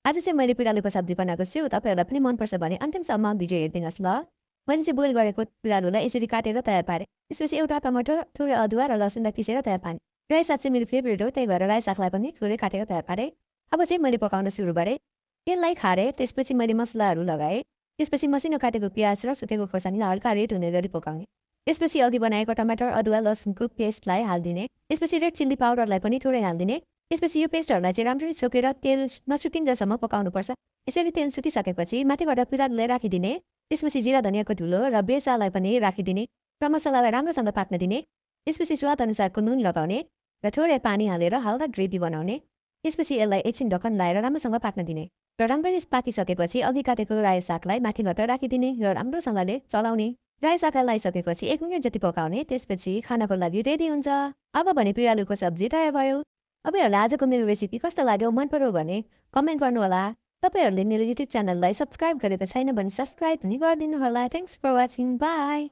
आज चाहिँ मैले पिँडालुको सब्जी बनाएको छु। तपाईँहरूलाई पनि मनपर्छ भने अन्तिमसम्म भिडियो हेरिदिनुहोस् ल। मैले चाहिँ बोइल गरेको पिँडालुलाई यसरी काटेर तयार पारेँ। त्यसपछि एउटा टमाटर, थोरै अदुवा र लसुनलाई पिसेर तयार पारेँ। रायो साग चाहिँ मेरो फेभरेट हो, त्यही भएर रायो सागलाई पनि थोरै काटेर तयार पारेँ। अब चाहिँ मैले पकाउन सुरु गरेँ। तेललाई खारेँ, त्यसपछि मैले मसलाहरू लगाएँ। त्यसपछि मसिनो काटेको प्याज र सुकेको खोर्सानीलाई हल्का रेड हुने गरी पकाउने। त्यसपछि अघि बनाएको टमाटर, अदुवा, लसुनको पेस्टलाई हालिदिने। त्यसपछि रेड चिल्ली पाउडरलाई पनि थोरै हालिदिने। त्यसपछि यो पेस्टहरूलाई चाहिँ राम्ररी छोपेर तेल नछुटिन्जेलसम्म पकाउनुपर्छ। यसरी तेल सुटिसकेपछि माथिबाट पिँडालुलाई राखिदिने। त्यसपछि जिरा धनियाँको धुलो र बेसालाई पनि राखिदिने र मसलालाई राम्रोसँग पाक्न दिने। त्यसपछि स्वाद अनुसारको नुन लगाउने र थोरै पानी हालेर हल्का ग्रेभी बनाउने। त्यसपछि यसलाई एकछिन ढक्कन लगाएर राम्रोसँग पाक्न दिने र राम्ररी पाकिसकेपछि अघि काटेको रायो सागलाई माथिबाट राखिदिने र राम्रोसँगले चलाउने। रायो साग लगाइसकेपछि 1 मिनट जति पकाउने, त्यसपछि खानाको लागि रेडी हुन्छ। अब भने पिँडालुको सब्जी तयार भयो। तपाईँहरूलाई आजको मेरो रेसिपी कस्तो लाग्यो, मन पर्यो भने कमेन्ट गर्नुहोला। तपाईँहरूले मेरो युट्युब च्यानललाई सब्सक्राइब गरेको छैन भने सब्सक्राइब पनि गरिदिनु होला। Thanks for watching. बाई।